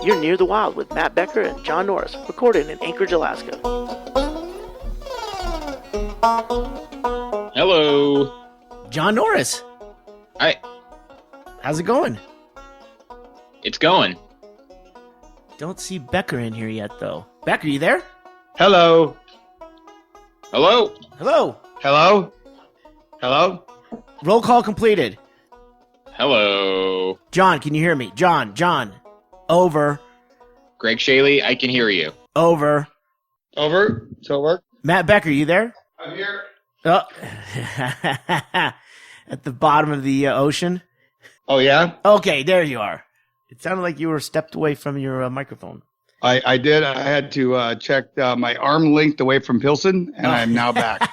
You're Near the Wild with Matt Becker and John Norris, recorded in Anchorage, Alaska. Hello. John Norris. Hi. How's it going? It's going. Don't see Becker in here yet, though. Becker, you there? Hello. Hello. Hello. Hello. Hello. Roll call completed. Hello. John, can you hear me? John. Over. Ggreg Chaille, I can hear you. Over. Over. So it work? Matt Becker, you there? I'm here. Oh. At the bottom of the ocean? Oh, yeah? Okay, there you are. It sounded like you were stepped away from your microphone. I did. I had to check my arm length away from Pilsen, and I'm now back.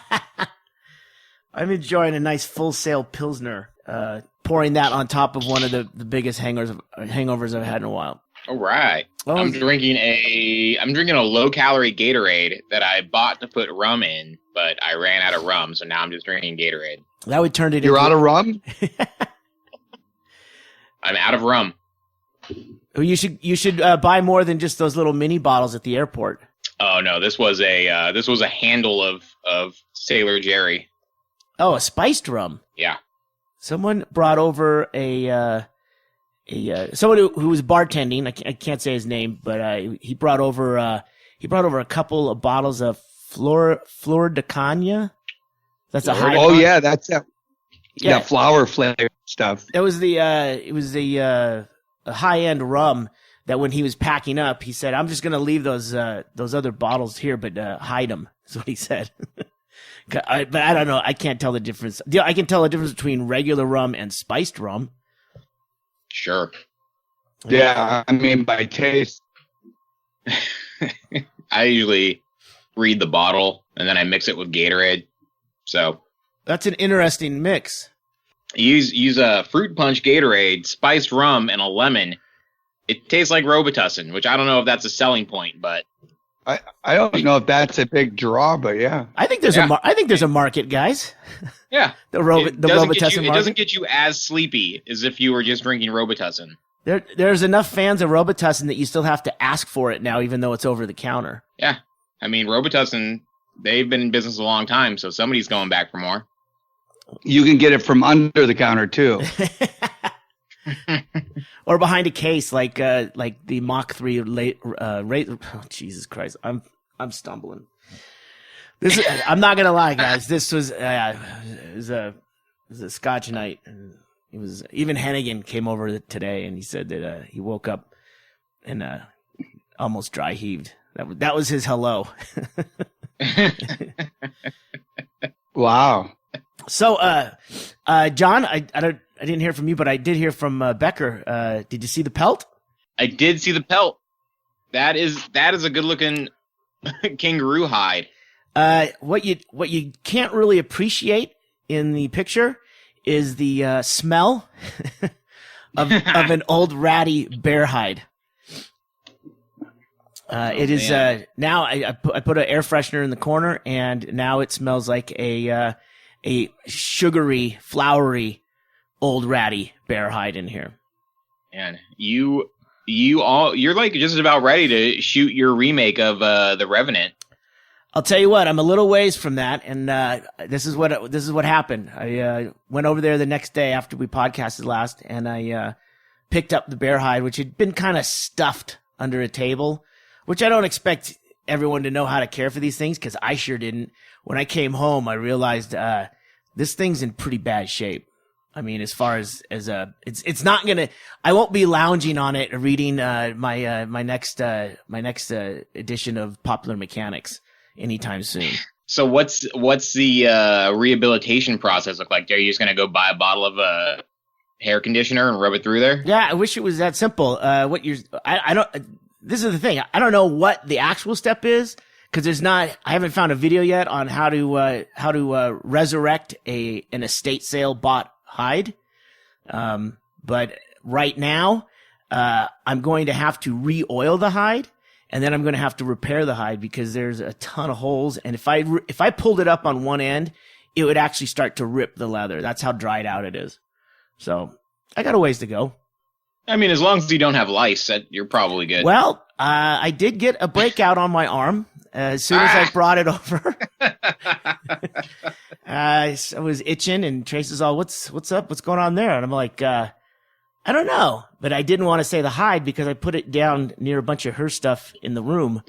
I'm enjoying a nice full sail Pilsner, pouring that on top of one of the biggest hangovers I've had in a while. All right. Oh, I'm drinking a low calorie Gatorade that I bought to put rum in, but I ran out of rum, so now I'm just drinking Gatorade. That would turn it You're out of rum? I'm out of rum. You should buy more than just those little mini bottles at the airport. Oh no, this was a handle of Sailor Jerry. Oh, a spiced rum. Yeah. Someone brought over someone who was bartending. I can't say his name, but he brought over a couple of bottles of Flor de Caña. That's a high. Oh yeah, that's that. Yeah, flower flavored stuff. It was a high end rum that when he was packing up, he said, "I'm just gonna leave those other bottles here, but hide them." That's what he said. But I don't know. I can't tell the difference. I can tell the difference between regular rum and spiced rum. Sure. Yeah, I mean by taste. I usually read the bottle and then I mix it with Gatorade. So that's an interesting mix. Use a fruit punch Gatorade, spiced rum, and a lemon. It tastes like Robitussin, which I don't know if that's a selling point, but I don't know if that's a big draw, but yeah. I think there's a market, guys. Yeah. the Robitussin market. It doesn't get you as sleepy as if you were just drinking Robitussin. There's enough fans of Robitussin that you still have to ask for it now, even though it's over the counter. Yeah. I mean, Robitussin, they've been in business a long time, so somebody's going back for more. You can get it from under the counter too. Or behind a case, like the Mach 3 oh, Jesus Christ, I'm stumbling. I'm not gonna lie, guys. This was it was a Scotch night, and it was even Hennigan came over today, and he said that he woke up and almost dry heaved. That was his hello. Wow. So, John, I didn't hear from you, but I did hear from Becker. Did you see the pelt? I did see the pelt. That is a good looking kangaroo hide. What you can't really appreciate in the picture is the smell of an old ratty bear hide. It is now I put an air freshener in the corner, and now it smells like a sugary, flowery, old ratty bear hide in here. Man, you're like just about ready to shoot your remake of The Revenant. I'll tell you what, I'm a little ways from that, and this is what happened. I went over there the next day after we podcasted last, and I picked up the bear hide, which had been kind of stuffed under a table, which I don't expect everyone to know how to care for these things, because I sure didn't. When I came home, I realized this thing's in pretty bad shape. I mean, as far as it's not gonna. I won't be lounging on it reading my next edition of Popular Mechanics anytime soon. So what's the rehabilitation process look like? Are you just gonna go buy a bottle of hair conditioner and rub it through there? Yeah, I wish it was that simple. I don't. This is the thing. I don't know what the actual step is, because I haven't found a video yet on how to resurrect an estate sale bought hide. But right now, I'm going to have to re-oil the hide, and then I'm going to have to repair the hide because there's a ton of holes. And if I pulled it up on one end, it would actually start to rip the leather. That's how dried out it is. So I got a ways to go. I mean, as long as you don't have lice, you're probably good. Well, I did get a breakout on my arm as soon as I brought it over. I was itching, and Tracy's all, "What's up? What's going on there?" And I'm like, "I don't know," but I didn't want to say the hide because I put it down near a bunch of her stuff in the room.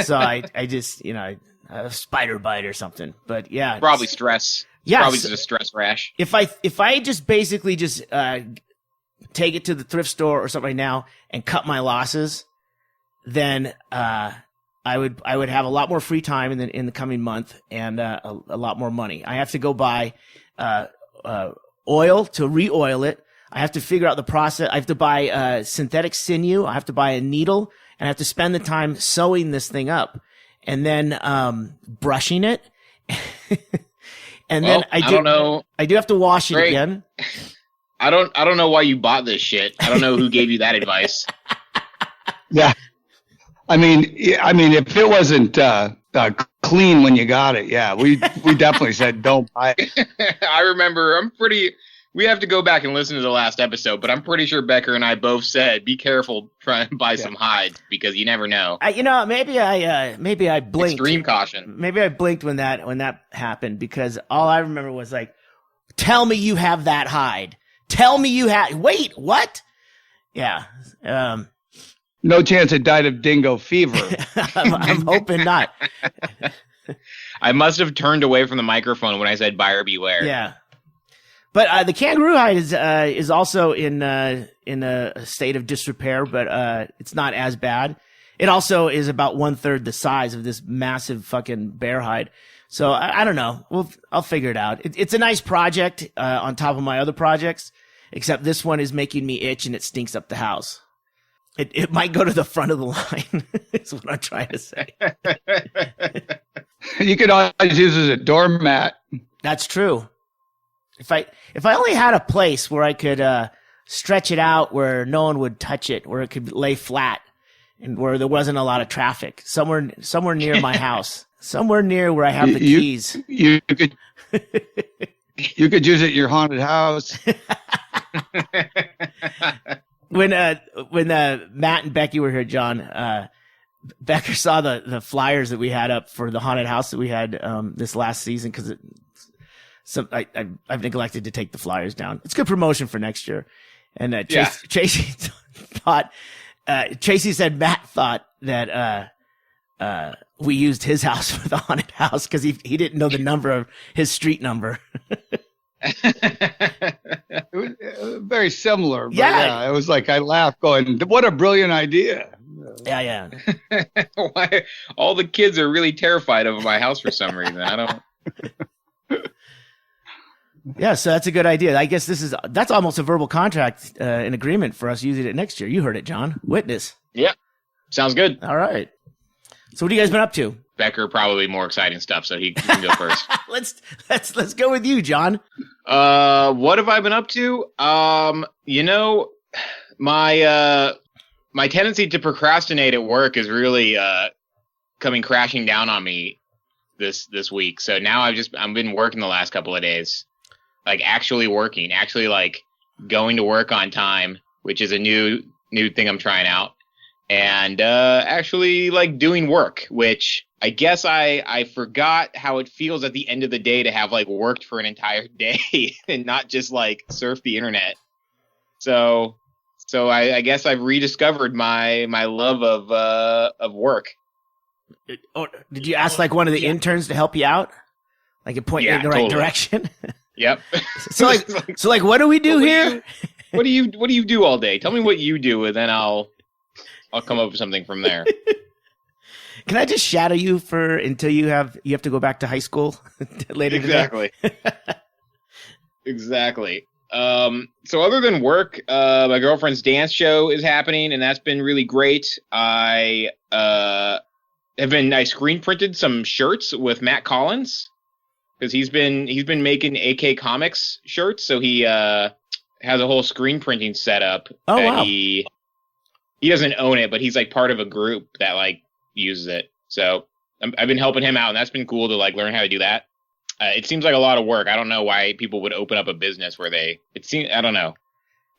So I just, a spider bite or something. But yeah, probably stress. Yeah, probably just a stress rash. If I just basically just take it to the thrift store or something right now and cut my losses, then I would have a lot more free time in the coming month and a lot more money. I have to go buy oil to re-oil it. I have to figure out the process. I have to buy synthetic sinew. I have to buy a needle, and I have to spend the time sewing this thing up, and then brushing it. And then I don't know. I do have to wash it again. I don't know why you bought this shit. I don't know who gave you that advice. Yeah. I mean, if it wasn't clean when you got it, yeah, we definitely said don't buy it. I remember. We have to go back and listen to the last episode, but I'm pretty sure Becker and I both said, "Be careful trying to buy some hides because you never know." Maybe I blinked. Extreme caution. Maybe I blinked when that happened because all I remember was like, "Tell me you have that hide. Tell me you have. Wait, what?" Yeah. No chance it died of dingo fever. I'm hoping not. I must have turned away from the microphone when I said buyer beware. Yeah. But the kangaroo hide is also in a state of disrepair, but it's not as bad. It also is about 1/3 the size of this massive fucking bear hide. So I don't know. I'll figure it out. It's a nice project on top of my other projects, except this one is making me itch and it stinks up the house. It might go to the front of the line. Is what I'm trying to say. You could always use it as a doormat. That's true. If I only had a place where I could stretch it out where no one would touch it, where it could lay flat, and where there wasn't a lot of traffic, somewhere near my house, somewhere near where I have the keys. You could use it in your haunted house. When Matt and Becky were here, John, Becker saw the flyers that we had up for the haunted house that we had this last season because I've neglected to take the flyers down. It's good promotion for next year. And Tracy thought Tracy said Matt thought that we used his house for the haunted house because he didn't know the number of his street number. It was very similar. But yeah, it was like I laughed going, what a brilliant idea. Yeah. Why all the kids are really terrified of my house for some reason. I don't. Yeah, so that's a good idea. I guess that's almost a verbal contract, an agreement for us using it next year. You heard it, John. Witness. Yeah, sounds good. All right. So what have you guys been up to? Becker probably more exciting stuff, so he can go first. Let's go with you, John. What have I been up to? My tendency to procrastinate at work is really coming crashing down on me this week. So now I've been working the last couple of days. Like actually working, like going to work on time, which is a new thing I'm trying out. And actually like doing work, which I guess I forgot how it feels at the end of the day to have like worked for an entire day and not just like surf the internet. So I guess I've rediscovered my love of work. Did you ask like one of the interns to help you out? Like it point you in the right direction? Yep. So what do we do here? What do you do all day? Tell me what you do, and then I'll come up with something from there. Can I just shadow you until you have to go back to high school later today? Exactly. So other than work, my girlfriend's dance show is happening, and that's been really great. I screen printed some shirts with Matt Collins because he's been making AK Comics shirts, so he has a whole screen printing setup. Oh, wow. He doesn't own it, but he's like part of a group that like uses it. So I've been helping him out, and that's been cool to like learn how to do that. It seems like a lot of work. I don't know why people would open up a business where I don't know.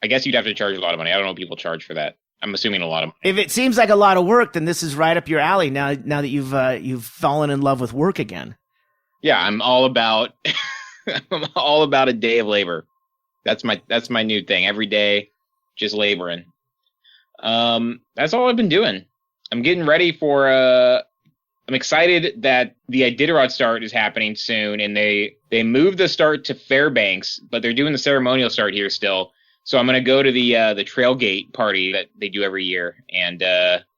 I guess you'd have to charge a lot of money. I don't know what people charge for that. I'm assuming a lot of money. If it seems like a lot of work, then this is right up your alley. Now that you've fallen in love with work again. Yeah, I'm all about a day of labor. That's my new thing. Every day, just laboring. That's all I've been doing. I'm getting ready for. I'm excited that the Iditarod start is happening soon, and they moved the start to Fairbanks, but they're doing the ceremonial start here still. So I'm gonna go to the Trailgate party that they do every year and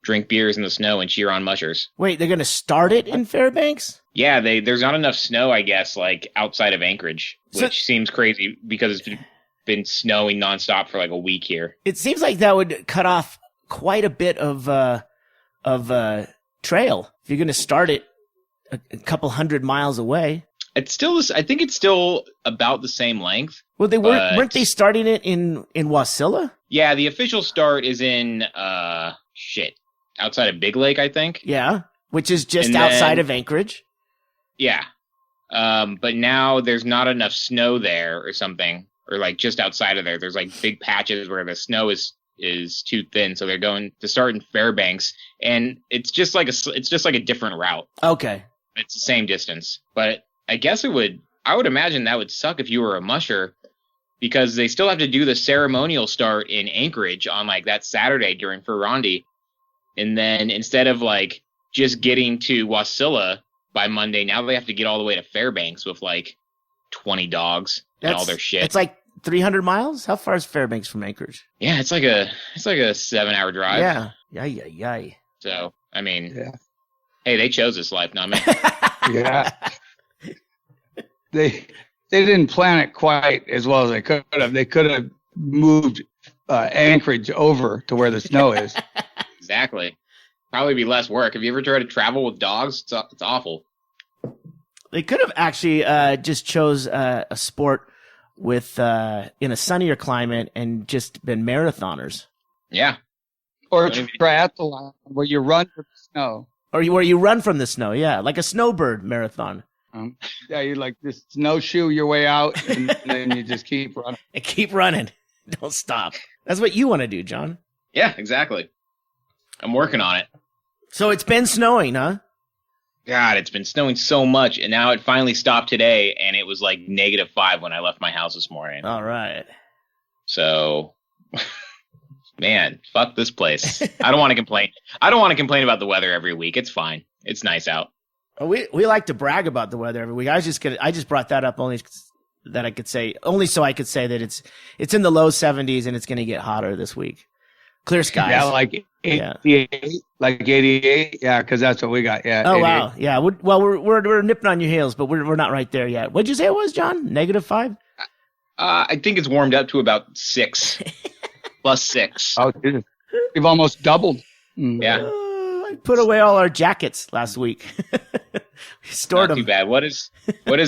drink beers in the snow and cheer on mushers. Wait, they're gonna start it in Fairbanks? Yeah, there's not enough snow, I guess, like outside of Anchorage, which seems crazy because it's been snowing nonstop for like a week here. It seems like that would cut off quite a bit of trail if you're gonna start it a couple 100 miles away. It's still, I think it's still about the same length. Well, weren't they starting it in Wasilla? Yeah, the official start is in outside of Big Lake, I think. Yeah, which is just outside of Anchorage. Yeah, but now there's not enough snow there or something, or like just outside of there. There's like big patches where the snow is too thin, so they're going to start in Fairbanks, and it's just like a different route. Okay, it's the same distance, but I guess I would imagine that would suck if you were a musher, because they still have to do the ceremonial start in Anchorage on like that Saturday during Ferrandi. And then instead of like just getting to Wasilla by Monday, now they have to get all the way to Fairbanks with like 20 dogs and all their shit. It's like 300 miles? How far is Fairbanks from Anchorage? Yeah, it's like a 7-hour drive. Yeah. Yay. So, I mean, hey, they chose this life, not me. Yeah. They didn't plan it quite as well as they could have. They could have moved Anchorage over to where the snow is. Exactly. Probably be less work. Have you ever tried to travel with dogs? It's awful. They could have actually just chose a sport with in a sunnier climate and just been marathoners. Yeah. Or a triathlon where you run from the snow. Or where you run from the snow, yeah, like a snowbird marathon. Yeah, you like just snowshoe your way out, and then you just keep running. And keep running. Don't stop. That's what you want to do, John. Yeah, exactly. I'm working on it. So it's been snowing, huh? God, it's been snowing so much, and now it finally stopped today, and it was like -5 when I left my house this morning. All right. So, man, fuck this place. I don't want to complain. I don't want to complain about the weather every week. It's fine. It's nice out. We like to brag about the weather every week. I just brought that up only so I could say that it's in the low 70s and it's going to get hotter this week. Clear skies. Yeah, like 88, like 88. Yeah, because that's what we got. Yeah. Oh 88. wow. Yeah. We're nipping on your heels, but we're not right there yet. What'd you say it was, John? -5? I think it's warmed up to about 6, +6. Oh, we've almost doubled. Yeah. I put away all our jackets last week. We stored Not them. too bad. What is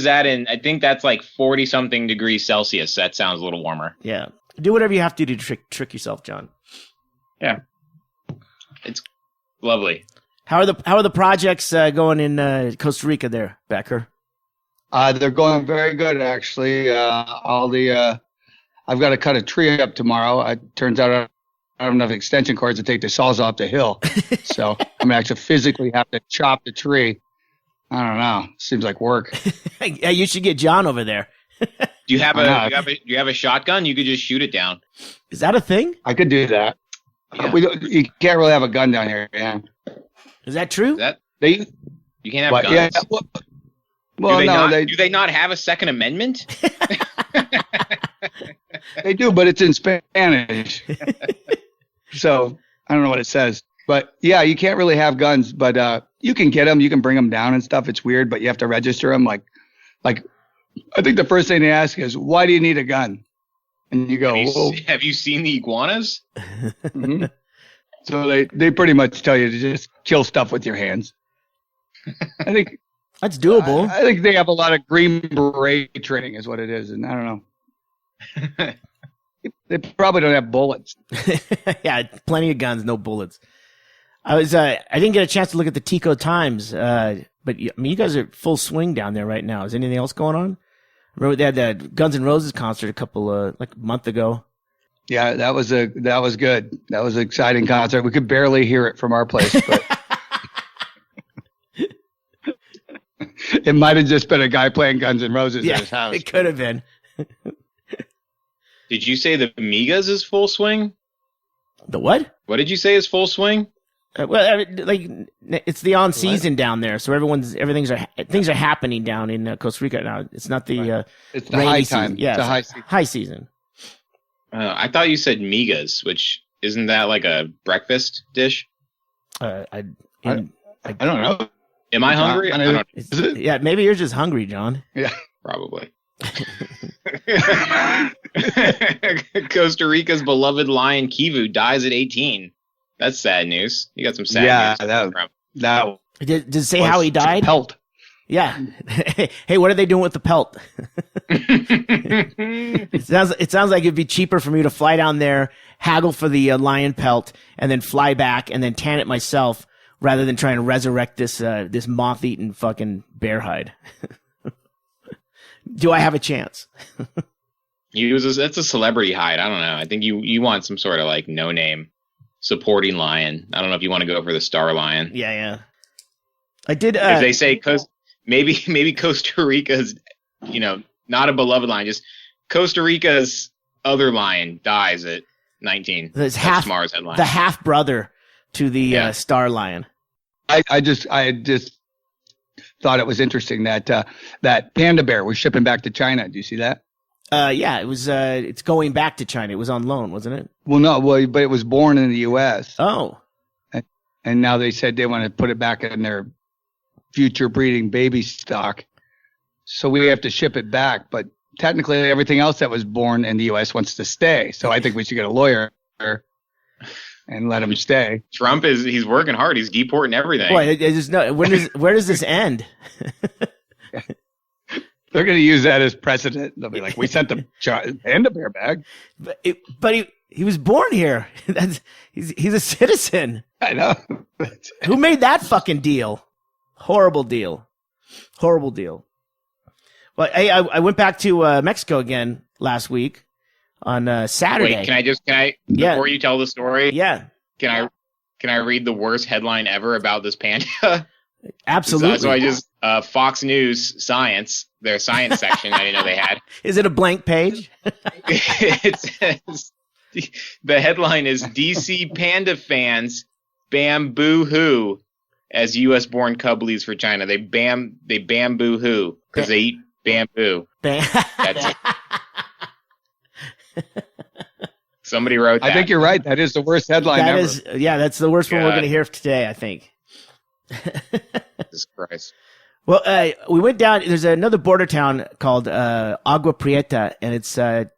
that in? I think that's like 40 something degrees Celsius. That sounds a little warmer. Yeah. Do whatever you have to do to trick yourself, John. Yeah. It's lovely. How are the projects going in Costa Rica there, Becker? They're going very good, actually. I've got to cut a tree up tomorrow. It turns out I don't have enough extension cords to take the saws off the hill. So I'm going to actually physically have to chop the tree. I don't know. Seems like work. Yeah, you should get John over there. Do you have a shotgun? You could just shoot it down. Is that a thing? I could do that. Yeah. You can't really have a gun down here. Yeah. Is that true? You can't have guns. Yeah, Do they not have a Second Amendment? They do, but it's in Spanish. So I don't know what it says. But yeah, you can't really have guns, but you can get them. You can bring them down and stuff. It's weird, but you have to register them. Like I think the first thing they ask is, why do you need a gun? And you go, have you seen the iguanas? Mm-hmm. So they pretty much tell you to just kill stuff with your hands. I think that's doable. I think they have a lot of Green Beret training is what it is. And I don't know. They probably don't have bullets. Yeah, plenty of guns, no bullets. I didn't get a chance to look at the Tico Times, but I mean, you guys are full swing down there right now. Is anything else going on? Remember they had the Guns N' Roses concert a month ago. Yeah, that was good. That was an exciting concert. We could barely hear it from our place, but it might have just been a guy playing Guns N' Roses at his house. It could have been. Did you say the Migas is full swing? The what? What did you say is full swing? It's the on season down there, so things are happening down in Costa Rica now. It's not the it's the high time. Season. Yeah, it's high season. I thought you said migas, which isn't that like a breakfast dish? I don't know. Am I hungry? Yeah, maybe you're just hungry, John. Yeah, probably. Costa Rica's beloved lion Kivu dies at 18. That's sad news. You got some sad news. That did it say how he died? Pelt. Yeah. Hey, what are they doing with the pelt? It sounds like it'd be cheaper for me to fly down there, haggle for the lion pelt, and then fly back and then tan it myself rather than trying to resurrect this moth-eaten fucking bear hide. Do I have a chance? That's a celebrity hide. I don't know. I think you want some sort of like no-name supporting lion. I don't know if you want to go for the star lion. Yeah. I did. If they say maybe Costa Rica's, not a beloved lion, just Costa Rica's other lion dies at 19. That's tomorrow's headline. The half brother to the star lion. I just thought it was interesting that that panda bear was shipping back to China. Do you see that? Yeah, it was. It's going back to China. It was on loan, wasn't it? Well, no. Well, but it was born in the U.S. Oh. And now they said they want to put it back in their future breeding baby stock. So we have to ship it back. But technically, everything else that was born in the U.S. wants to stay. So I think we should get a lawyer and let him stay. Trump he's working hard. He's deporting everything. Boy, where does this end? They're going to use that as precedent. They'll be like, we sent the panda bear back. But he was born here. He's a citizen. I know. Who made that fucking deal? Horrible deal. Well, hey, I went back to Mexico again last week on Saturday. Wait, before you tell the story? Yeah. Can I read the worst headline ever about this panda? Absolutely. So I just Fox News Science, their science section. I didn't know they had. Is it a blank page? It says the headline is DC panda fans bamboo hoo as U.S. born cub leaves for China. They bamboo hoo because they eat bamboo. That's it. Somebody wrote that. I think you're right. That is the worst headline ever. That's the worst one we're going to hear today, I think. Jesus Christ. Well, we went down. There's another border town called Agua Prieta, and it's the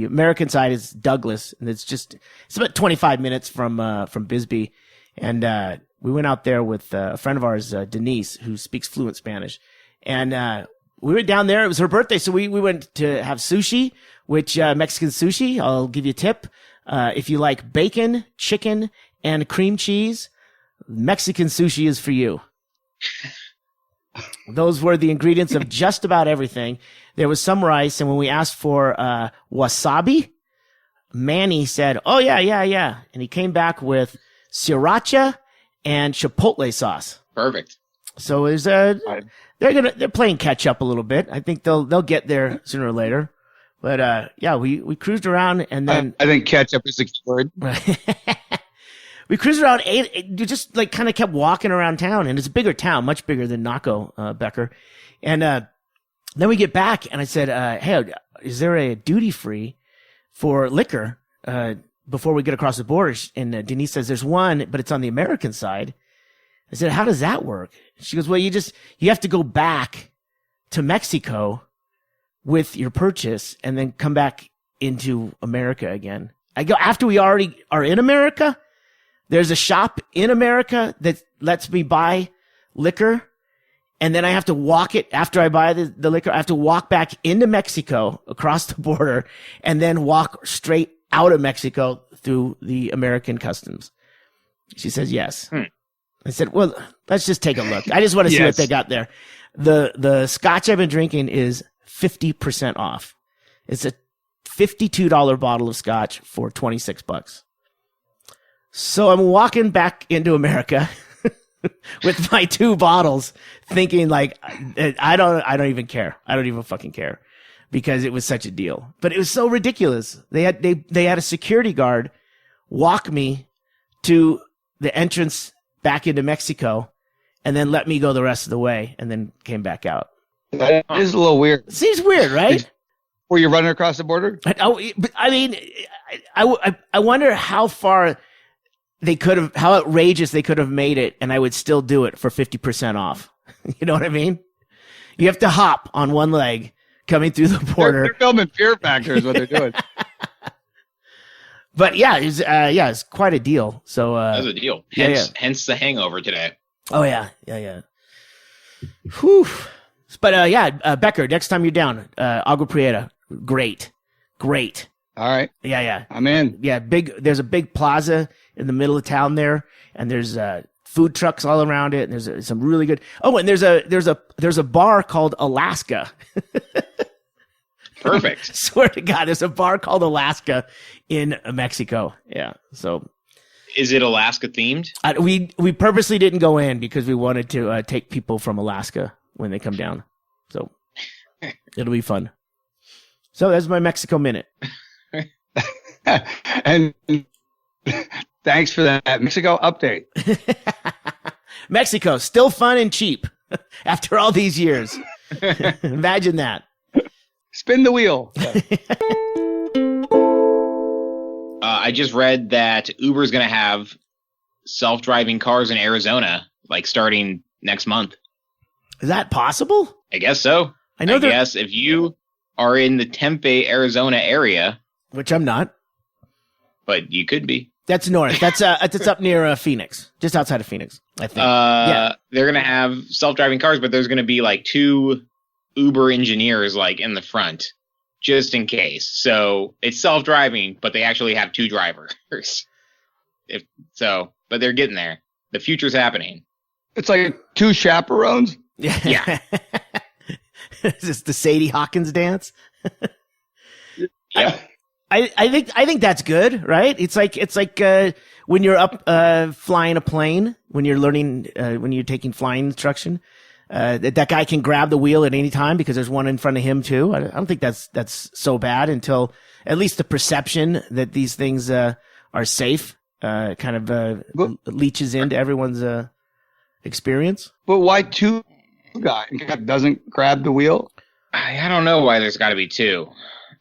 American side is Douglas, and it's about 25 minutes from Bisbee. And we went out there with a friend of ours, Denise, who speaks fluent Spanish. And we went down there. It was her birthday, so we went to have sushi, which Mexican sushi, I'll give you a tip. If you like bacon, chicken, and cream cheese, Mexican sushi is for you. Those were the ingredients of just about everything. There was some rice, and when we asked for wasabi, Manny said, "Oh yeah," and he came back with sriracha and chipotle sauce. Perfect. So there's they're playing catch up a little bit. I think they'll get there sooner or later. But we cruised around, and then I think catch up is the key word. We cruised around, you just like kind of kept walking around town, and it's a bigger town, much bigger than Naco, Becker. And then we get back, and I said, "Hey, is there a duty free for liquor before we get across the border?" And Denise says, "There's one, but it's on the American side." I said, "How does that work?" She goes, "Well, you have to go back to Mexico with your purchase, and then come back into America again." I go, "After we already are in America?" There's a shop in America that lets me buy liquor, and then I have to walk it after I buy the liquor. I have to walk back into Mexico across the border and then walk straight out of Mexico through the American customs. She says, yes. I said, well, let's just take a look. I just want to see what they got there. The scotch I've been drinking is 50% off. It's a $52 bottle of scotch for $26. So I'm walking back into America with my 2 bottles, thinking like, I don't even care. I don't even fucking care, because it was such a deal. But it was so ridiculous. They had a security guard walk me to the entrance back into Mexico, and then let me go the rest of the way, and then came back out. That is a little weird. It seems weird, right? Were you running across the border? I mean, I wonder how far how outrageous they could have made it, and I would still do it for 50% off. You know what I mean? You have to hop on one leg coming through the border. They're filming Fear Factor is what they're doing. But yeah, it's quite a deal. So that was a deal. Hence the hangover today. Oh yeah. Whew. But Becker, next time you're down, Agua Prieta, great. All right. Yeah. I'm in. Yeah, there's a big plaza in the middle of town there, and there's food trucks all around it, and there's some really good. Oh, and there's a bar called Alaska. Perfect. Swear to God, there's a bar called Alaska in Mexico. Yeah. So, is it Alaska themed? We purposely didn't go in because we wanted to take people from Alaska when they come down. So it'll be fun. So that's my Mexico minute. And thanks for that Mexico update. Mexico, still fun and cheap after all these years. Imagine that. Spin the wheel. I just read that Uber's going to have self-driving cars in Arizona, like starting next month. Is that possible? I guess so. I guess if you are in the Tempe, Arizona area, which I'm not, but you could be. That's north. That's up near Phoenix, just outside of Phoenix, I think. They're going to have self-driving cars, but there's going to be like 2 Uber engineers like in the front, just in case. So it's self-driving, but they actually have 2 drivers. But they're getting there. The future's happening. It's like 2 chaperones. Yeah. Is this the Sadie Hawkins dance? Yeah. I think that's good, right? It's like when you're up flying a plane, when you're learning when you're taking flying instruction, that guy can grab the wheel at any time because there's one in front of him too. I don't think that's so bad until at least the perception that these things are safe kind of leaches into everyone's experience. But why 2 guys doesn't grab the wheel? I don't know why there's got to be 2.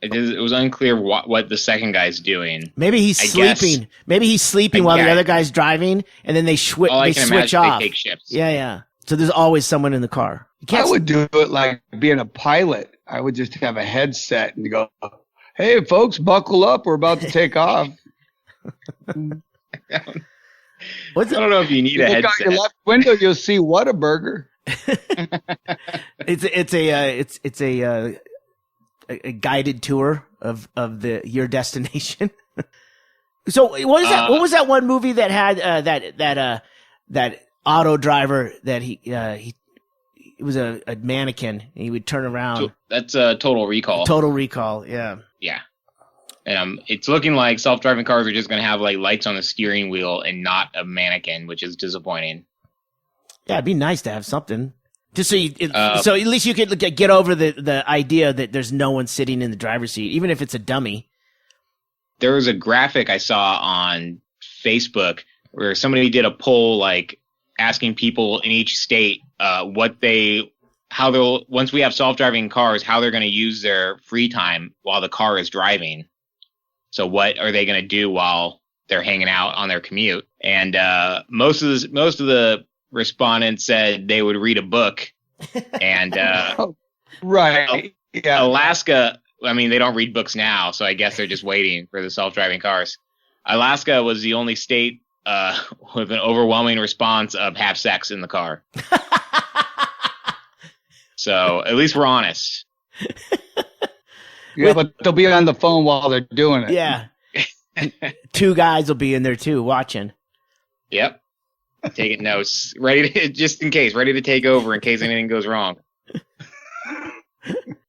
It was unclear what the second guy's doing. Maybe he's sleeping. Maybe he's sleeping while the other guy's driving, and then they switch off. They take shifts. Yeah. So there's always someone in the car. I would do it like being a pilot. I would just have a headset and go, "Hey, folks, buckle up. We're about to take off." I don't know if you need a headset. Look out your left window, you'll see Whataburger. It's a guided tour of your destination. So what is that? What was that one movie that had that auto driver that he was a mannequin and he would turn around? That's Total Recall. Total Recall, yeah. Yeah. It's looking like self-driving cars are just going to have like lights on the steering wheel and not a mannequin, which is disappointing. Yeah, it'd be nice to have something. Just so at least you could get over the idea that there's no one sitting in the driver's seat, even if it's a dummy. There was a graphic I saw on Facebook where somebody did a poll, like asking people in each state once we have self-driving cars, how they're going to use their free time while the car is driving. So what are they going to do while they're hanging out on their commute? And most of the respondents said they would read a book. And right, yeah. Alaska, I mean, they don't read books now, so I guess they're just waiting for the self-driving cars. Alaska was the only state with an overwhelming response of have sex in the car. So at least we're honest. Yeah, but they'll be on the phone while they're doing it. Yeah. 2 guys will be in there too, watching. Yep. Taking notes, ready to take over in case anything goes wrong.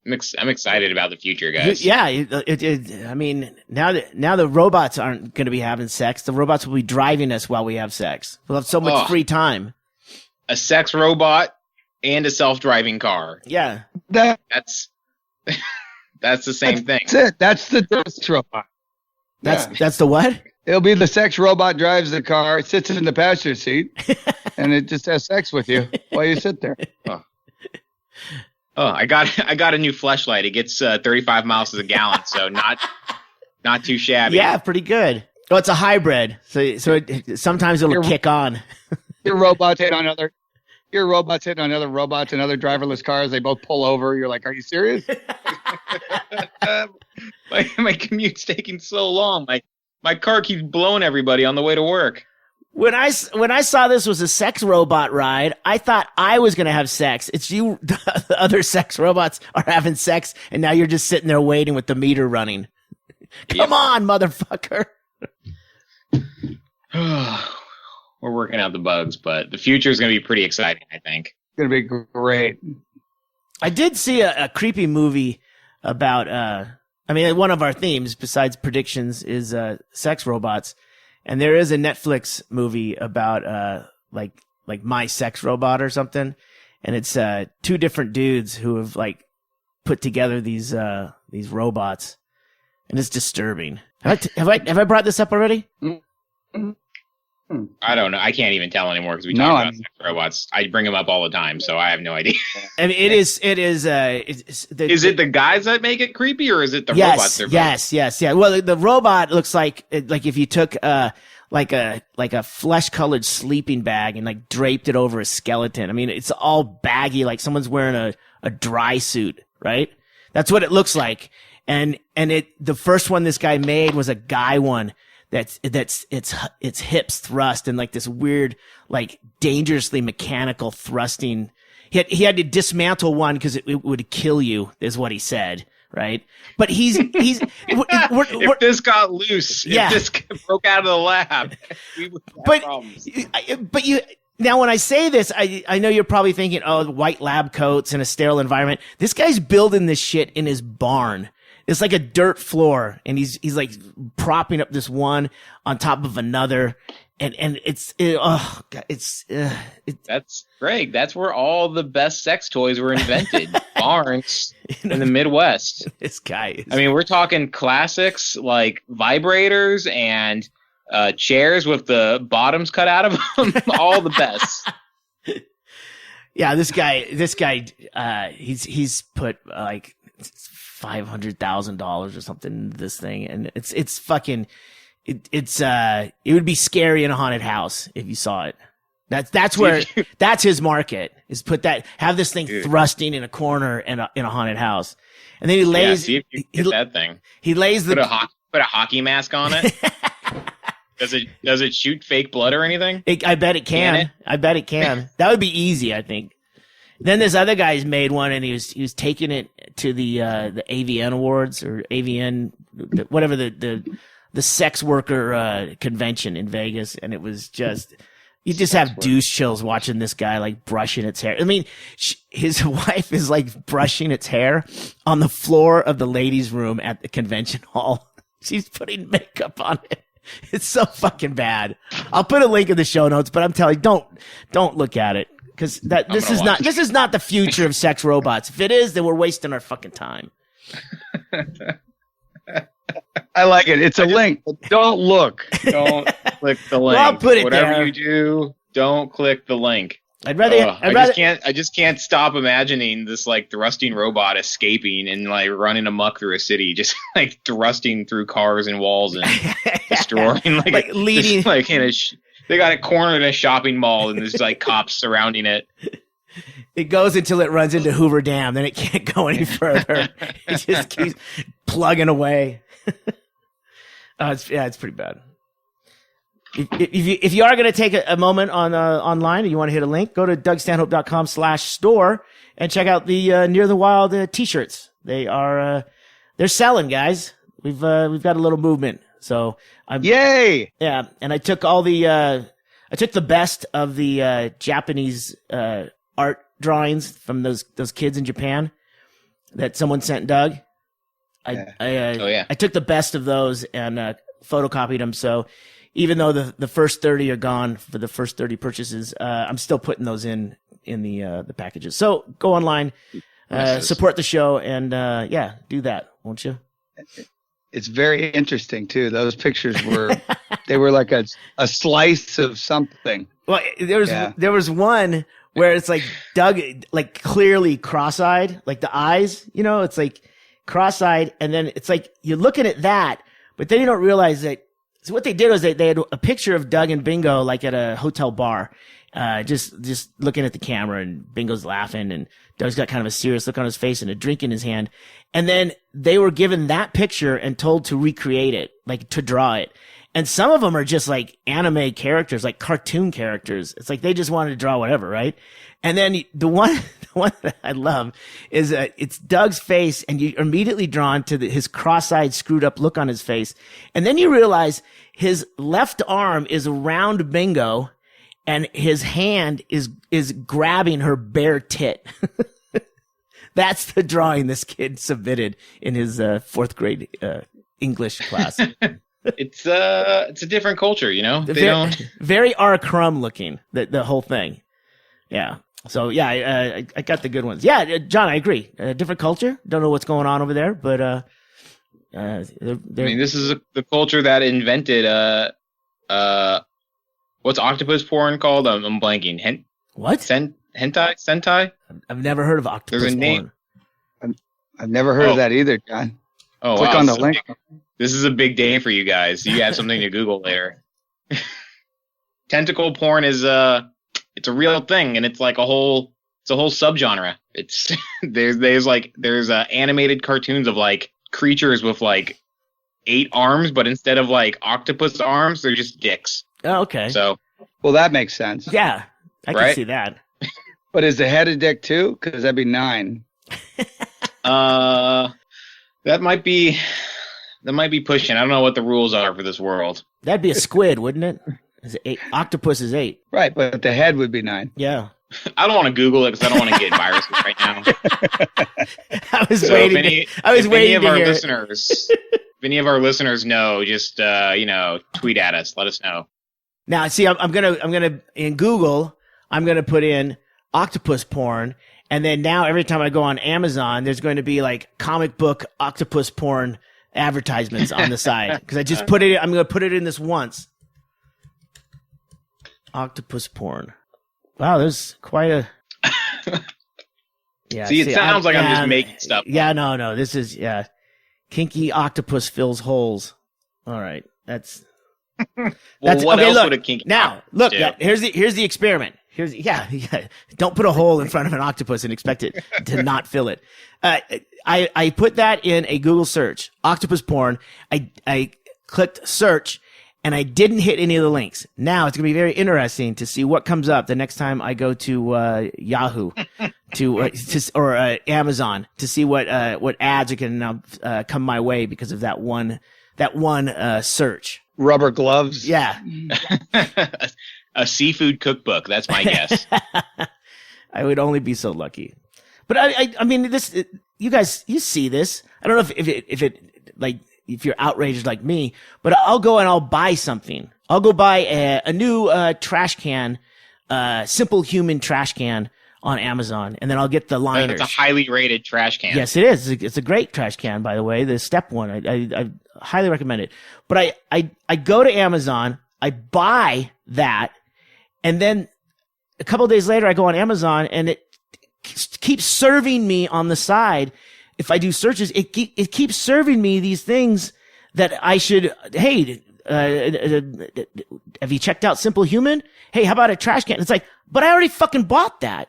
I'm excited about the future, guys. Yeah, I mean, now the robots aren't going to be having sex. The robots will be driving us while we have sex. We'll have so much free time. A sex robot and a self-driving car. Yeah, that's the same thing. That's it. That's the sex robot. That's the what? It'll be the sex robot drives the car, sits in the passenger seat, and it just has sex with you while you sit there. Oh, I got a new fleshlight. It gets 35 miles a gallon, so not too shabby. Yeah, pretty good. Oh, it's a hybrid, so sometimes it'll kick on. Your robots hit on other robots and other driverless cars. They both pull over. You're like, are you serious? My commute's taking so long. My car keeps blowing everybody on the way to work. When I saw this was a sex robot ride, I thought I was going to have sex. It's you, the other sex robots are having sex, and now you're just sitting there waiting with the meter running. Come on, motherfucker. We're working out the bugs, but the future is going to be pretty exciting, I think. It's going to be great. I did see a creepy movie about, one of our themes besides predictions is sex robots. And there is a Netflix movie about like My Sex Robot or something, and it's two different dudes who have like put together these robots, and it's disturbing. Have I brought this up already? I don't know. I can't even tell anymore because we talk about sex robots. I bring them up all the time, so I have no idea. I mean, it is. Is it the guys that make it creepy, or is it the robots? Yes. Well, the robot looks like if you took like a flesh-colored sleeping bag and like draped it over a skeleton. I mean, it's all baggy, like someone's wearing a dry suit, right? That's what it looks like. And the first one this guy made was a guy one. That's its hips thrust and like this weird, like dangerously mechanical thrusting. He had to dismantle one because it would kill you, is what he said, right? But if this got loose, if this broke out of the lab, we would have problems. But now when I say this, I know you're probably thinking, oh, white lab coats in a sterile environment. This guy's building this shit in his barn. It's like a dirt floor, and he's like propping up this one on top of another, and that's Ggreg. That's where all the best sex toys were invented. Barns in the Midwest. This guy. I mean, we're talking classics like vibrators and chairs with the bottoms cut out of them. All the best. Yeah, this guy. He's put like $500,000 or something into this thing, and it's fucking it would be scary in a haunted house if you saw it. That's where that's his market, is have this thing thrusting in a corner in a haunted house, and then he lays that thing. He lays put a hockey mask on it. Does it shoot fake blood or anything? I bet it can. I bet it can. That would be easy, I think. Then this other guy's made one, and he was taking it to the AVN Awards or AVN, whatever the sex worker convention in Vegas, and it was just you just have douche chills watching this guy like brushing its hair. I mean, his wife is like brushing its hair on the floor of the ladies' room at the convention hall. She's putting makeup on it. It's so fucking bad. I'll put a link in the show notes, but I'm telling you, don't look at it. Because this is not the future of sex robots. If it is, then we're wasting our fucking time. I like it. It's a link. Don't look. Don't click the link. Well, I'll put it Whatever there. you do, don't click the link. I just can't stop imagining this like thrusting robot escaping and like running amok through a city, just like thrusting through cars and walls and destroying like leading like they got it cornered in a shopping mall, and there's like cops surrounding it. It goes until it runs into Hoover Dam, then it can't go any further. It just keeps plugging away. It's pretty bad. If you are going to take a moment online and you want to hit a link, go to DougStanhope.com/store and check out the Near the Wild t-shirts. They're selling, guys. We've got a little movement. So yay! Yeah, and I took I took the best of the Japanese art drawings from those kids in Japan. that someone sent Doug. I took the best of those and photocopied them. So even though the first 30 are gone for the first 30 purchases, I'm still putting those in the packages. So go online, support the show, and do that, won't you? It's very interesting too. Those pictures were they were like a slice of something. Well, there was one where it's like Doug, like clearly cross-eyed, like the eyes, it's like cross-eyed, and then it's like you're looking at that, but then you don't realize that. So what they did was they had a picture of Doug and Bingo like at a hotel bar, just looking at the camera, and Bingo's laughing, and Doug's got kind of a serious look on his face and a drink in his hand. And then they were given that picture and told to recreate it, like to draw it. And some of them are just like anime characters, like cartoon characters. It's like they just wanted to draw whatever, right? And then the one that I love is it's Doug's face, and you're immediately drawn to his cross-eyed, screwed up look on his face. And then you realize his left arm is around Bingo, and his hand is grabbing her bare tit. That's the drawing this kid submitted in his fourth grade English class. It's a different culture, They don't very R. Crumb looking, the whole thing. Yeah. So yeah, I got the good ones. Yeah, John, I agree. Different culture. Don't know what's going on over there, but I mean, this is the culture that invented what's octopus porn called? I'm blanking. What? Hentai? I've never heard of octopus There's a name. porn. I've never heard of that either, John. Oh, Click wow. on the link. This is a big day for you guys. You have something to Google later. Tentacle porn is it's a real thing, and it's like a whole subgenre. It's there's animated cartoons of like creatures with like 8 arms, but instead of like octopus arms, they're just dicks. Oh, okay. So, well, that makes sense. Yeah, I can see that. But is the head a dick too? Because that'd be 9. That might be pushing. I don't know what the rules are for this world. That'd be a squid, wouldn't it? Is it 8? Octopus is 8. Right, but the head would be 9. Yeah. I don't want to Google it because I don't want to get viruses right now. I was waiting to hear if any of our listeners know, just tweet at us. Let us know. Now, see, I'm gonna in Google, I'm gonna put in octopus porn, and then now every time I go on Amazon, there's going to be like comic book octopus porn advertisements on the side because I just put it. I'm gonna put it in this once. Octopus porn. Wow, there's quite a. Yeah. See, it sounds like I'm just making stuff. Yeah, no. This is kinky octopus fills holes. All right, that's. What okay, else look, would a kinky? Now, look. Here's the experiment. Don't put a hole in front of an octopus and expect it to not fill it. I put that in a Google search, octopus porn. I clicked search, and I didn't hit any of the links. Now it's going to be very interesting to see what comes up the next time I go to Yahoo or Amazon to see what ads are going to now come my way because of that one search. Rubber gloves. Yeah. A seafood cookbook. That's my guess. I would only be so lucky. But I mean, you guys, you see this. I don't know if you're outraged like me, but I'll go and I'll buy something. I'll go buy a new trash can, Simple Human trash can on Amazon, and then I'll get the liners. It's a highly rated trash can. Yes, it is. It's a great trash can, by the way. The step one. I highly recommend it. But I go to Amazon, I buy that, and then a couple of days later I go on Amazon and it keeps serving me on the side. If I do searches, it keeps serving me these things that I should, hey, have you checked out Simple Human? Hey, how about a trash can? It's like, but I already fucking bought that.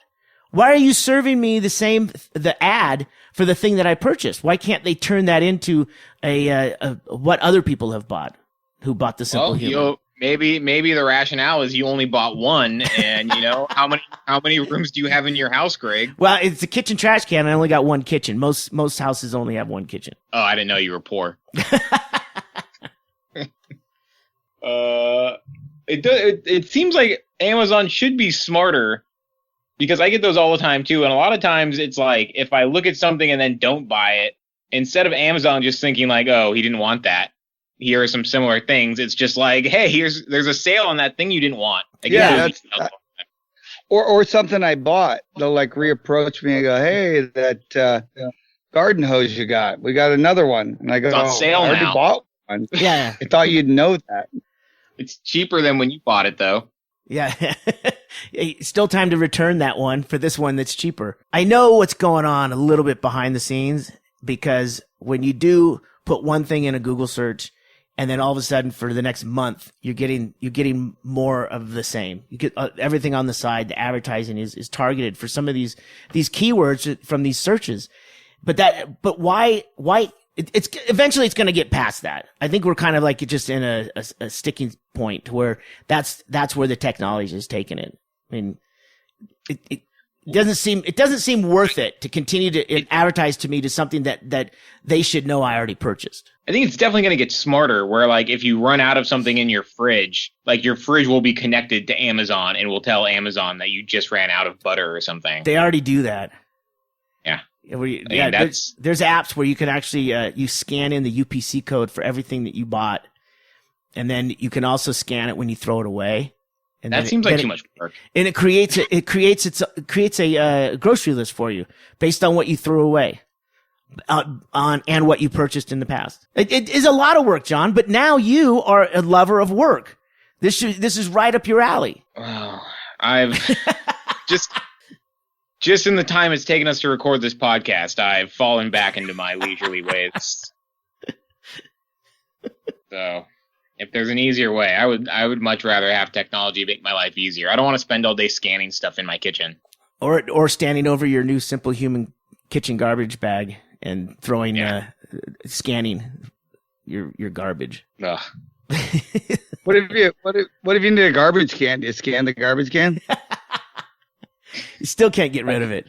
Why are you serving me the ad for the thing that I purchased? Why can't they turn that into what other people have bought who bought the Simple Human? Maybe the rationale is you only bought one, and how many rooms do you have in your house, Greg? Well, it's a kitchen trash can. I only got one kitchen. Most houses only have one kitchen. Oh, I didn't know you were poor. It seems like Amazon should be smarter because I get those all the time too. And a lot of times it's like, if I look at something and then don't buy it, instead of Amazon just thinking like, oh, he didn't want that, here are some similar things. It's just like, hey, there's a sale on that thing you didn't want. Like, or something I bought. They'll like reapproach me and go, hey, that garden hose you got, we got another one. And I go, it's on sale I already now. bought one. Yeah. I thought you'd know that. It's cheaper than when you bought it, though. Yeah. Still time to return that one for this one that's cheaper. I know what's going on a little bit behind the scenes, because when you do put one thing in a Google search and then all of a sudden for the next month, you're getting more of the same. You get everything on the side. The advertising is targeted for some of these keywords from these searches. But why it's eventually it's going to get past that. I think we're kind of like just in a sticking point where that's where the technology is taking it. I mean, it doesn't seem worth it to continue to advertise to me to something that they should know I already purchased. I think it's definitely going to get smarter where, like, if you run out of something in your fridge, like, your fridge will be connected to Amazon and will tell Amazon that you just ran out of butter or something. They already do that. Yeah. There's apps where you can actually you scan in the UPC code for everything that you bought, and then you can also scan it when you throw it away. And that seems like too much work. And it creates a grocery list for you based on what you threw away, and what you purchased in the past. It is a lot of work, John. But now you are a lover of work. This is right up your alley. Wow, I've just in the time it's taken us to record this podcast, I've fallen back into my leisurely ways. So, if there's an easier way, I would much rather have technology make my life easier. I don't want to spend all day scanning stuff in my kitchen. Or standing over your new Simple Human kitchen garbage bag and throwing scanning your garbage. Ugh. What if you need a garbage can? Do you scan the garbage can? You still can't get rid of it.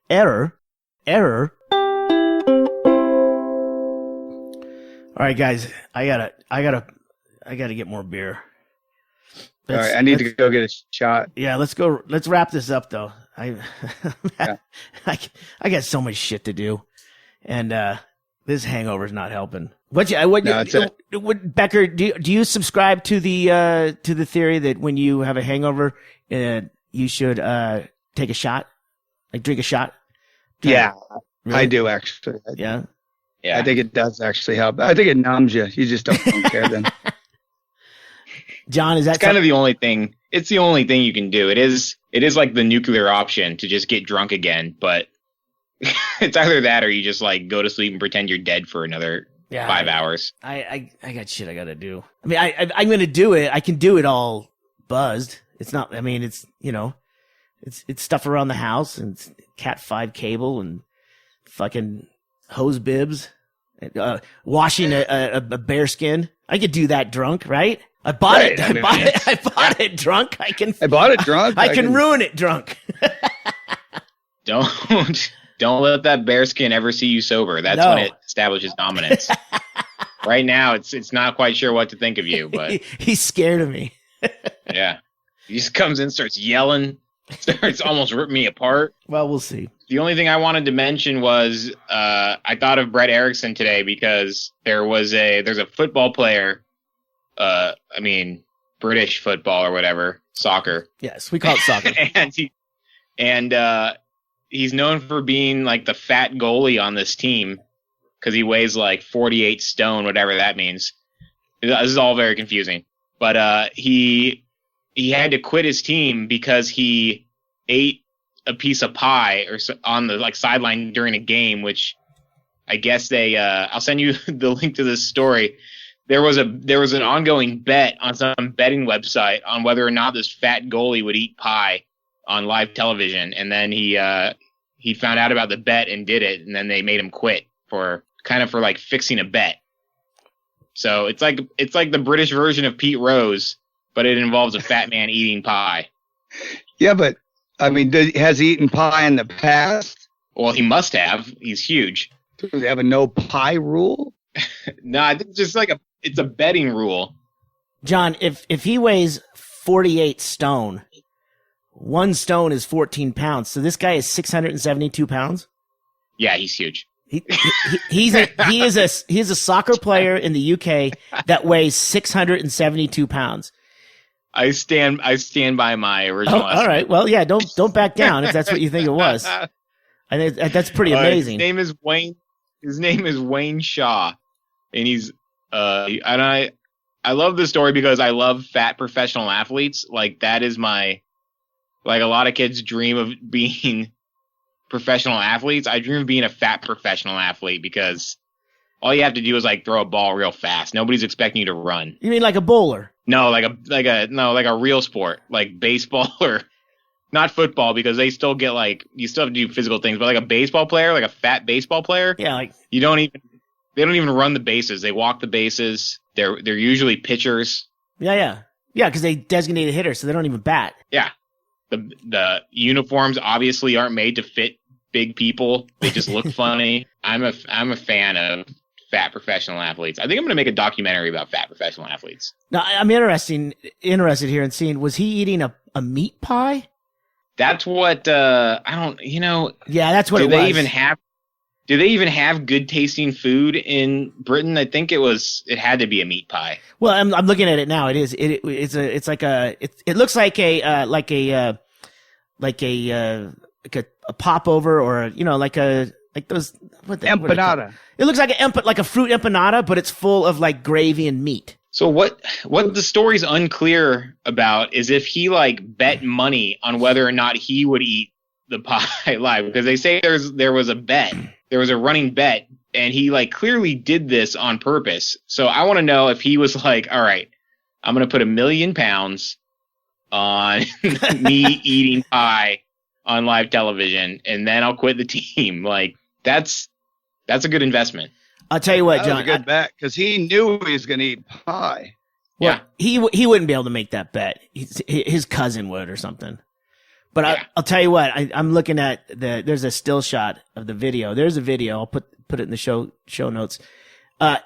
Error. All right, guys, I gotta get more beer. All right, I need to go get a shot. Yeah, let's go. Let's wrap this up, though. I got so much shit to do, and this hangover's not helping. Becker, do you subscribe to the theory that when you have a hangover, you should take a shot, like drink a shot? Yeah, really? I do actually. Yeah. I think it does actually help. I think it numbs you. You just don't care then. John, is that kind of the only thing? It's the only thing you can do. It is like the nuclear option to just get drunk again, but it's either that or you just like go to sleep and pretend you're dead for another 5 hours. I got shit I gotta do. I mean, I'm gonna do it. I can do it all buzzed. It's not. I mean, it's it's stuff around the house and it's Cat 5 cable and fucking hose bibs, washing a bear skin. I could do that drunk, right? I bought it. I bought it drunk. I bought it drunk. I can ruin it drunk. Don't let that bearskin ever see you sober. That's when it establishes dominance. Right now, it's not quite sure what to think of you, but he's scared of me. Yeah, he just comes in, starts yelling, starts almost ripping me apart. Well, we'll see. The only thing I wanted to mention was I thought of Brett Erickson today because there's a football player. I mean, British football or whatever, soccer. Yes, we call it soccer. and he's known for being like the fat goalie on this team because he weighs like 48 stone, whatever that means. This is all very confusing. But he had to quit his team because he ate a piece of pie or on the like sideline during a game, which I guess they I'll send you the link to this story. There was an ongoing bet on some betting website on whether or not this fat goalie would eat pie on live television, and then he found out about the bet and did it, and then they made him quit for like fixing a bet. So it's like the British version of Pete Rose, but it involves a fat man eating pie. Yeah, but I mean, has he eaten pie in the past? Well, he must have. He's huge. Do they have a no pie rule? No, it's just like it's a betting rule. John, if he weighs 48 stone, 1 stone is 14 pounds. So this guy is 672 pounds. Yeah, he's huge. He is a soccer player in the UK that weighs 672 pounds. I stand by my original estimate. All right. Well, yeah, don't back down if that's what you think it was. I think that's pretty amazing. His name is Wayne Shaw, and he's and I love this story because I love fat professional athletes. Like that is like a lot of kids dream of being professional athletes. I dream of being a fat professional athlete because all you have to do is like throw a ball real fast. Nobody's expecting you to run. You mean like a bowler? No, like a real sport, like baseball or not football, because they still get you still have to do physical things, but like a baseball player, like a fat baseball player. Yeah, like they don't even run the bases. They walk the bases. They're usually pitchers. Yeah, because they designated hitters, so they don't even bat. Yeah. The uniforms obviously aren't made to fit big people. They just look funny. I'm a fan of fat professional athletes. I think I'm going to make a documentary about fat professional athletes. Now, I'm interested here in seeing, was he eating a meat pie? That's what I don't. Yeah, that's what it was. Do they even have good tasting food in Britain? I think it had to be a meat pie. Well, I'm looking at it now. It is. It looks like a popover, or like those empanada. It looks like a fruit empanada, but it's full of like gravy and meat. So what the story's unclear about is if he bet money on whether or not he would eat the pie live, because they say there was a bet. There was a running bet, and he clearly did this on purpose. So I want to know if he was like, all right, I'm going to put £1 million on me eating pie on live television, and then I'll quit the team. That's a good investment. I'll tell you what, that John. was a good bet, because he knew he was going to eat pie. Well, yeah. He wouldn't be able to make that bet. His cousin would or something. But yeah. I'll tell you what, I'm looking at there's a still shot of the video. There's a video. I'll put it in the show notes. I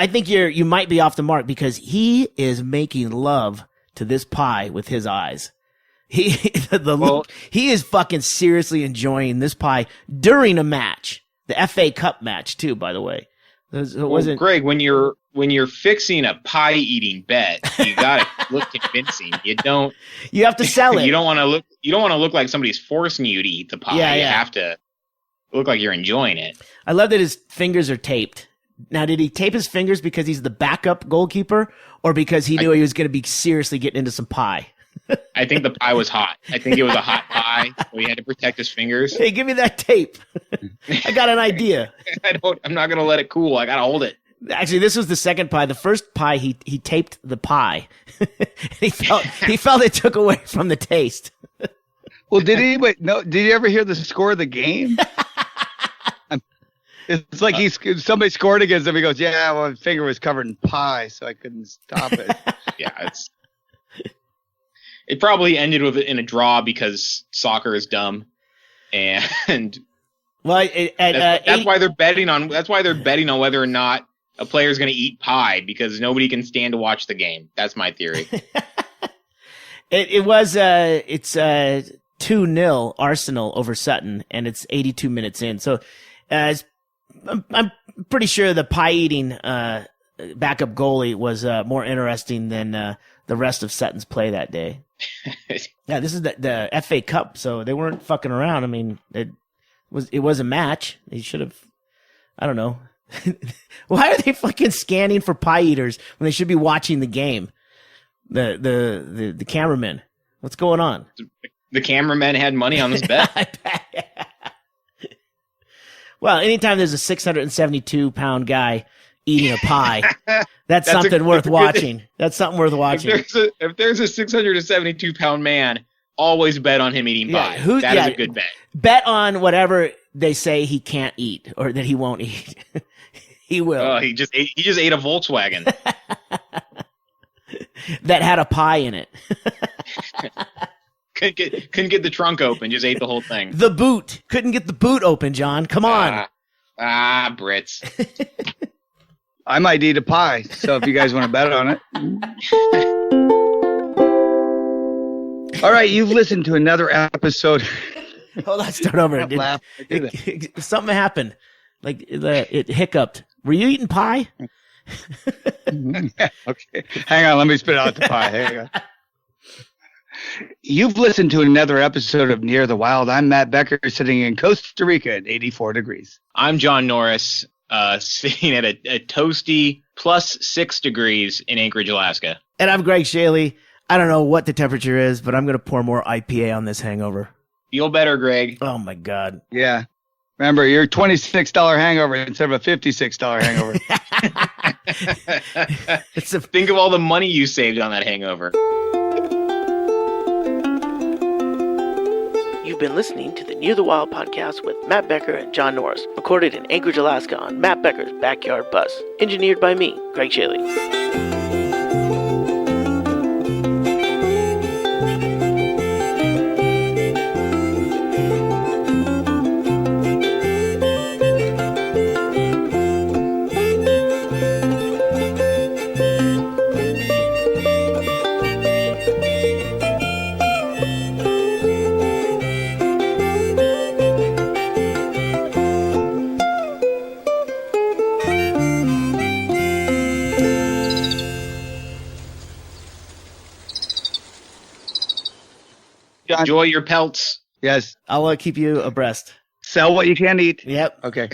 think you might be off the mark, because he is making love to this pie with his eyes. He is fucking seriously enjoying this pie during a match. The FA Cup match too, by the way. Ggreg, when you're fixing a pie eating bet, you gotta look convincing. You have to sell it. You don't want to look like somebody's forcing you to eat the pie. Yeah. You have to look like you're enjoying it. I love that his fingers are taped. Now, did he tape his fingers because he's the backup goalkeeper, or because he knew he was going to be seriously getting into some pie? I think the pie was hot. I think it was a hot pie, so he had to protect his fingers. Hey, give me that tape. I got an idea. I'm not going to let it cool. I got to hold it. Actually, this was the second pie. The first pie, he taped the pie. he felt it took away from the taste. Well, did you ever hear the score of the game? It's like somebody scored against him. He goes, "Yeah, well, my finger was covered in pie, so I couldn't stop it." Yeah, it probably ended in a draw because soccer is dumb, and that's why they're betting on whether or not a player is going to eat pie, because nobody can stand to watch the game. That's my theory. It's 2-0 Arsenal over Sutton, and it's 82 minutes in. So I'm pretty sure the pie eating backup goalie was more interesting than the rest of Sutton's play that day. Yeah, this is the FA Cup, so they weren't fucking around. I mean, it was a match. They should have, I don't know. Why are they fucking scanning for pie eaters when they should be watching the game? The cameramen. What's going on? The cameramen had money on this bet. Well, anytime there's a 672-pound guy eating a pie, that's something worth watching. That's something worth watching. If there's a 672-pound man, always bet on him eating pie. That is a good bet. Bet on whatever they say he can't eat or that he won't eat. He will. Oh, he just ate a Volkswagen that had a pie in it. Couldn't get the trunk open. Just ate the whole thing. The boot. Couldn't get the boot open, John. Come on. Brits. I might eat a pie, so if you guys want to bet on it. All right, you've listened to another episode. Hold on, start over. Something happened. Like it hiccuped. Were you eating pie? Okay. Hang on, let me spit out the pie. Hang on. You've listened to another episode of Near the Wild. I'm Matt Becker, sitting in Costa Rica at 84 degrees. I'm John Norris, sitting at a toasty +6 degrees in Anchorage, Alaska. And I'm Ggreg Chaille. I don't know what the temperature is, but I'm going to pour more IPA on this hangover. Feel better, Ggreg. Oh, my God. Yeah. Remember, you're $26 hangover instead of a $56 hangover. Think of all the money you saved on that hangover. You've been listening to the Near the Wild podcast with Matt Becker and John Norris, recorded in Anchorage, Alaska on Matt Becker's backyard bus. Engineered by me, Ggreg Chaille. Enjoy your pelts. Yes. I'll keep you abreast. Sell what you can't eat. Yep. Okay.